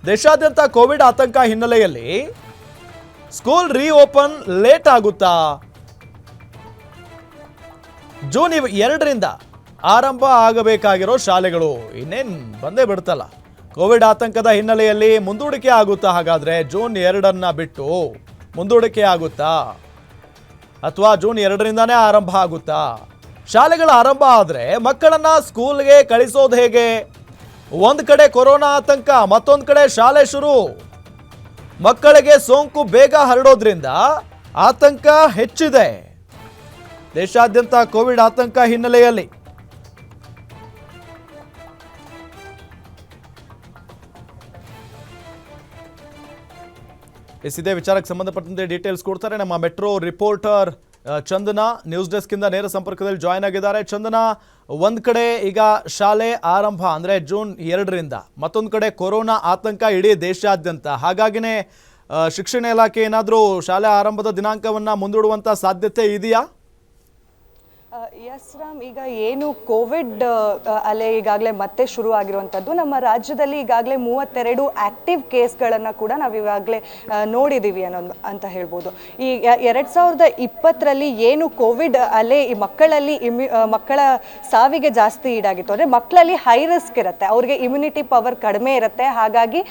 ದೇಶಾದ್ಯಂತ ಕೋವಿಡ್ ಆತಂಕ ಹಿನ್ನೆಲೆಯಲ್ಲಿ ಸ್ಕೂಲ್ ರೀಓಪನ್ ಲೇಟ್ ಆಗುತ್ತಾ? ಜೂನ್ 2ರಿಂದ ಆರಂಭ ಆಗಬೇಕಾಗಿರೋ ಶಾಲೆಗಳು ಇನ್ನೇನು ಬಂದೇ ಬಿಡ್ತಲ್ಲ. ಕೋವಿಡ್ ಆತಂಕದ ಹಿನ್ನೆಲೆಯಲ್ಲಿ ಮುಂದೂಡಿಕೆ ಆಗುತ್ತಾ? ಹಾಗಾದ್ರೆ ಜೂನ್ 2ಅನ್ನ ಬಿಟ್ಟು ಮುಂದೂಡಿಕೆ ಆಗುತ್ತಾ ಅಥವಾ ಜೂನ್ 2ರಿಂದಾನೇ ಆರಂಭ ಆಗುತ್ತಾ? ಶಾಲೆಗಳ ಆರಂಭ ಆದರೆ ಮಕ್ಕಳನ್ನ ಸ್ಕೂಲ್ಗೆ ಕಳಿಸೋದು ಹೇಗೆ? ಒಂದು ಕಡೆ ಕೊರೋನಾ ಆತಂಕ, ಮತ್ತೊಂದು ಕಡೆ ಶಾಲೆ ಶುರು. ಮಕ್ಕಳಿಗೆ ಸೋಂಕು ಬೇಗ ಹರಡೋದ್ರಿಂದ ಆತಂಕ ಹೆಚ್ಚಿದೆ. ದೇಶಾದ್ಯಂತ ಕೋವಿಡ್ ಆತಂಕ ಹಿನ್ನೆಲೆಯಲ್ಲಿ ಇದೇ ವಿಚಾರಕ್ಕೆ ಸಂಬಂಧಪಟ್ಟಂತೆ ಡೀಟೇಲ್ಸ್ ಕೊಡ್ತಾರೆ ನಮ್ಮ ಮೆಟ್ರೋ ರಿಪೋರ್ಟರ್ ಚಂದನ. ನ್ಯೂಸ್ ಡೆಸ್ಕ್ ಇಂದ ನೇರ ಸಂಪರ್ಕದಲ್ಲಿ ಜಾಯ್ನ್ ಆಗಿದ್ದಾರೆ. ಚಂದನ, ಒಂದ್ ಕಡೆ ಈಗ ಶಾಲೆ ಆರಂಭ ಅಂದ್ರೆ ಜೂನ್ 2ರಿಂದ, ಮತ್ತೊಂದು ಕಡೆ ಕೊರೋನಾ ಆತಂಕ ಇಡೀ ದೇಶಾದ್ಯಂತ. ಹಾಗಾಗಿನೇ ಶಿಕ್ಷಣ ಇಲಾಖೆ ಏನಾದರೂ ಶಾಲೆ ಆರಂಭದ ದಿನಾಂಕವನ್ನ ಮುಂದೂಡುವಂತ ಸಾಧ್ಯತೆ ಇದೆಯಾ? ಎಸ್ ರಾಮ್, ಈಗ ಏನು ಕೋವಿಡ್ ಅಲೆ ಈಗಾಗಲೇ ಮತ್ತೆ ಶುರು ಆಗಿರುವಂಥದ್ದು. ನಮ್ಮ ರಾಜ್ಯದಲ್ಲಿ ಈಗಾಗಲೇ 32 ಆಕ್ಟಿವ್ ಕೇಸ್ಗಳನ್ನು ಕೂಡ ನಾವು ಇವಾಗಲೇ ನೋಡಿದ್ದೀವಿ ಅಂತ ಹೇಳ್ಬೋದು. ಈ 2020ರಲ್ಲಿ ಏನು ಕೋವಿಡ್ ಅಲೆ ಈ ಮಕ್ಕಳಲ್ಲಿ ಮಕ್ಕಳ ಸಾವಿಗೆ ಜಾಸ್ತಿ ಈಡಾಗಿತ್ತು. ಅಂದರೆ ಮಕ್ಕಳಲ್ಲಿ ಹೈ ರಿಸ್ಕ್ ಇರುತ್ತೆ, ಅವ್ರಿಗೆ ಇಮ್ಯುನಿಟಿ ಪವರ್ ಕಡಿಮೆ ಇರುತ್ತೆ. ಹಾಗಾಗಿ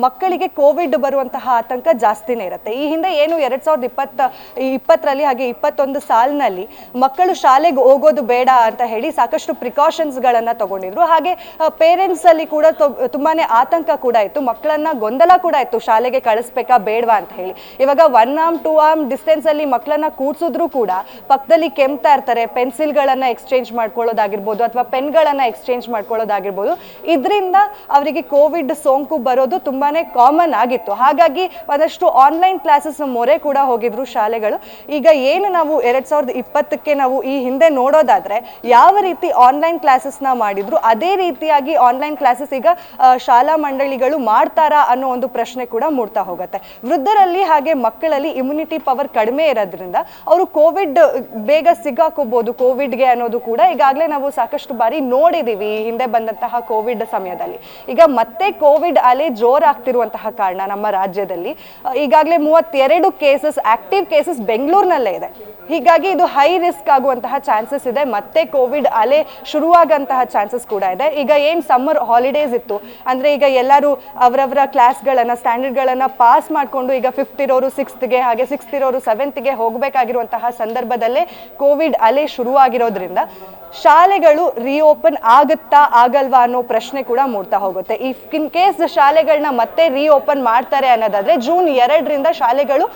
ಮಕ್ಕಳಿಗೆ ಕೋವಿಡ್ ಬರುವಂತಹ ಆತಂಕ ಜಾಸ್ತಿನೇ ಇರುತ್ತೆ. ಈ ಹಿಂದೆ ಏನು 2020ರಲ್ಲಿ ಹಾಗೆ 21 ಸಾಲಿನಲ್ಲಿ ಮಕ್ಕಳು ಶಾಲೆಗೆ ಹೋಗೋದು ಬೇಡ ಅಂತ ಹೇಳಿ ಸಾಕಷ್ಟು ಪ್ರಿಕಾಷನ್ಸ್ಗಳನ್ನು ತಗೊಂಡಿದ್ರು. ಹಾಗೆ ಪೇರೆಂಟ್ಸ್ ಅಲ್ಲಿ ಕೂಡ ತುಂಬಾನೇ ಆತಂಕ ಕೂಡ ಇತ್ತು, ಮಕ್ಕಳನ್ನ ಗೊಂದಲ ಕೂಡ ಇತ್ತು, ಶಾಲೆಗೆ ಕಳಿಸ್ಬೇಕಾ ಬೇಡವಾ ಅಂತ ಹೇಳಿ. ಇವಾಗ 1 ಆರ್ಮ್ 2 ಆರ್ಮ್ ಡಿಸ್ಟೆನ್ಸ್ ಅಲ್ಲಿ ಮಕ್ಕಳನ್ನ ಕೂಡ್ಸಿದ್ರು ಕೂಡ ಪಕ್ಕದಲ್ಲಿ ಕೆಮ್ತಾ ಇರ್ತಾರೆ, ಪೆನ್ಸಿಲ್ಗಳನ್ನ ಎಕ್ಸ್ಚೇಂಜ್ ಮಾಡ್ಕೊಳ್ಳೋದಾಗಿರ್ಬೋದು ಅಥವಾ ಪೆನ್ಗಳನ್ನ ಎಕ್ಸ್ಚೇಂಜ್ ಮಾಡ್ಕೊಳ್ಳೋದಾಗಿರ್ಬೋದು. ಇದರಿಂದ ಅವರಿಗೆ ಕೋವಿಡ್ ಸೋಂಕು ಬರೋದು ತುಂಬಾನೇ ಕಾಮನ್ ಆಗಿತ್ತು. ಹಾಗಾಗಿ ಒಂದಷ್ಟು ಆನ್ಲೈನ್ ಕ್ಲಾಸಸ್ ಮೊರೆ ಕೂಡ ಹೋಗಿದ್ರು ಶಾಲೆಗಳು. ಈಗ ಏನು ನಾವು 2020ಕ್ಕೆ ನಾವು ಈ ಹಿಂದೆ ನೋಡೋದಾದ್ರೆ ಯಾವ ರೀತಿ ಆನ್ಲೈನ್ ಕ್ಲಾಸಸ್ನ ಮಾಡಿದ್ರು ಅದೇ ರೀತಿಯಾಗಿ ಆನ್ಲೈನ್ ಕ್ಲಾಸಸ್ ಈಗ ಶಾಲಾ ಮಂಡಳಿಗಳು ಮಾಡ್ತಾರಾ ಅನ್ನೋ ಒಂದು ಪ್ರಶ್ನೆ ಕೂಡ ಮೂಡ್ತಾ ಹೋಗುತ್ತೆ. ವೃದ್ಧರಲ್ಲಿ ಹಾಗೆ ಮಕ್ಕಳಲ್ಲಿ ಇಮ್ಯುನಿಟಿ ಪವರ್ ಕಡಿಮೆ ಇರೋದ್ರಿಂದ ಅವರು ಕೋವಿಡ್ ಬೇಗ ಸಿಗಾಕೋಬಹುದು ಕೋವಿಡ್ಗೆ ಅನ್ನೋದು ಕೂಡ ಈಗಾಗಲೇ ನಾವು ಸಾಕಷ್ಟು ಬಾರಿ ನೋಡಿದೀವಿ ಹಿಂದೆ ಬಂದಂತಹ ಕೋವಿಡ್ ಸಮಯದಲ್ಲಿ. ಈಗ ಮತ್ತೆ ಕೋವಿಡ್ ಅಲೆ ಜೋರಾಗ್ತಿರುವಂತಹ ಕಾರಣ ನಮ್ಮ ರಾಜ್ಯದಲ್ಲಿ ಈಗಾಗಲೇ 32 ಕೇಸಸ್ ಆಕ್ಟಿವ್ ಕೇಸಸ್ ಬೆಂಗಳೂರಿನಲ್ಲೇ ಇದೆ. ಹೀಗಾಗಿ ಇದು ಹೈ ರಿಸ್ಕ್ ಆಗುವಂತಹ ಚಾನ್ಸಸ್ ಇದೆ, ಮತ್ತೆ ಕೋವಿಡ್ ಅಲೆ ಶುರುವಾಗಂತಹ ಚಾನ್ಸಸ್ ಕೂಡ ಇದೆ. ಈಗ ಏನು ಸಮ್ಮರ್ ಹಾಲಿಡೇಸ್ ಇತ್ತು ಅಂದ್ರೆ ಈಗ ಎಲ್ಲರೂ ಅವರವರ ಕ್ಲಾಸ್ಗಳನ್ನ ಸ್ಟ್ಯಾಂಡರ್ಡ್ಗಳನ್ನ ಪಾಸ್ ಮಾಡಿಕೊಂಡು ಈಗ 5th ಇರೋರು 6th ಹಾಗೆ 6th ಇರೋರು 7th ಹೋಗಬೇಕಾಗಿರುವಂತಹ ಸಂದರ್ಭದಲ್ಲೇ ಕೋವಿಡ್ ಅಲೆ ಶುರುವಾಗಿರೋದ್ರಿಂದ ಶಾಲೆಗಳು ರೀಓಪನ್ ಆಗುತ್ತಾ ಆಗಲ್ವಾ ಅನ್ನೋ ಪ್ರಶ್ನೆ ಕೂಡ ಮೂಡ್ತಾ ಹೋಗುತ್ತೆ. ಇನ್ ಕೇಸ್ ಶಾಲೆಗಳನ್ನ ಮತ್ತೆ ರೀಓಪನ್ ಮಾಡ್ತಾರೆ ಅನ್ನೋದಾದ್ರೆ ಜೂನ್ 2ರಿಂದ ಶಾಲೆಗಳು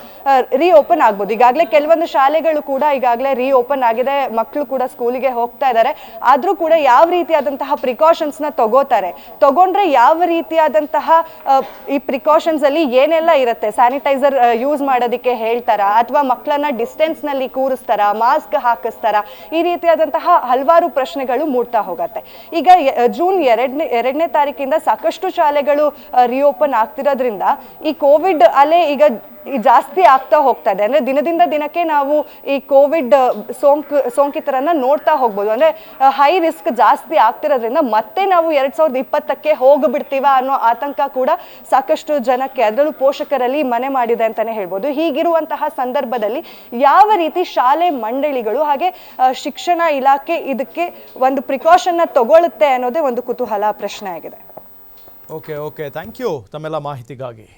ರೀಓಪನ್ ಆಗ್ಬೋದು. ಈಗಾಗಲೇ ಕೆಲವೊಂದು ಶಾಲೆಗಳು ಕೂಡ ಈಗಾಗಲೇ ರೀಓಪನ್ ಆಗಿದೆ, ಮಕ್ಕಳು ಕೂಡ ಸ್ಕೂಲಿಗೆ ಹೋಗ್ತಾ ಇದ್ದಾರೆ. ಆದ್ರೂ ಕೂಡ ಯಾವ ರೀತಿಯಾದಂತಹ ಪ್ರಿಕಾಷನ್ಸ್ ನ ತಗೊಂಡ್ರೆ ಯಾವ ರೀತಿಯಾದಂತಹ ಈ ಪ್ರಿಕಾಷನ್ಸ್ ಅಲ್ಲಿ ಏನೆಲ್ಲ ಇರುತ್ತೆ, ಸ್ಯಾನಿಟೈಸರ್ ಯೂಸ್ ಮಾಡೋದಕ್ಕೆ ಹೇಳ್ತಾರ ಅಥವಾ ಮಕ್ಕಳನ್ನ ಡಿಸ್ಟೆನ್ಸ್ ನಲ್ಲಿ ಕೂರಿಸ್ತಾರ, ಮಾಸ್ಕ್ ಹಾಕಿಸ್ತಾರ, ಈ ರೀತಿಯಾದಂತಹ ಹಲವಾರು ಪ್ರಶ್ನೆಗಳು ಮೂಡ್ತಾ ಹೋಗತ್ತೆ. ಈಗ ಜೂನ್ 2ನೇ ತಾರೀಕಿಂದ ಸಾಕಷ್ಟು ಶಾಲೆಗಳು ರಿಓಪನ್ ಆಗ್ತಿರೋದ್ರಿಂದ ಈ ಕೋವಿಡ್ ಅಲೆ ಈಗ ಜಾಸ್ತಿ ಆಗ್ತಾ ಹೋಗ್ತಾ ಇದೆ. ಅಂದ್ರೆ ದಿನದಿಂದ ದಿನಕ್ಕೆ ನಾವು ಈ ಕೋವಿಡ್ ಸೋಂಕಿತರನ್ನ ನೋಡ್ತಾ ಹೋಗ್ಬೋದು. ಅಂದ್ರೆ ಹೈ ರಿಸ್ಕ್ ಜಾಸ್ತಿ ಆಗ್ತಿರೋದ್ರಿಂದ ಮತ್ತೆ ನಾವು 2020ಕ್ಕೆ ಹೋಗ್ಬಿಡ್ತೀವ ಅನ್ನೋ ಆತಂಕ ಕೂಡ ಸಾಕಷ್ಟು ಜನಕ್ಕೆ, ಅದರಲ್ಲೂ ಪೋಷಕರಲ್ಲಿ ಮನೆ ಮಾಡಿದೆ ಅಂತಾನೆ ಹೇಳ್ಬೋದು. ಹೀಗಿರುವಂತಹ ಸಂದರ್ಭದಲ್ಲಿ ಯಾವ ರೀತಿ ಶಾಲೆ ಮಂಡಳಿಗಳು ಹಾಗೆ ಶಿಕ್ಷಣ ಇಲಾಖೆ ಇದಕ್ಕೆ ಒಂದು ಪ್ರಿಕಾಷನ್ ತಗೊಳ್ಳುತ್ತೆ ಅನ್ನೋದೇ ಒಂದು ಕುತೂಹಲ ಪ್ರಶ್ನೆ ಆಗಿದೆ. ಓಕೆ, ಥ್ಯಾಂಕ್ ಯು ತಮ್ಮೆಲ್ಲ ಮಾಹಿತಿಗಾಗಿ.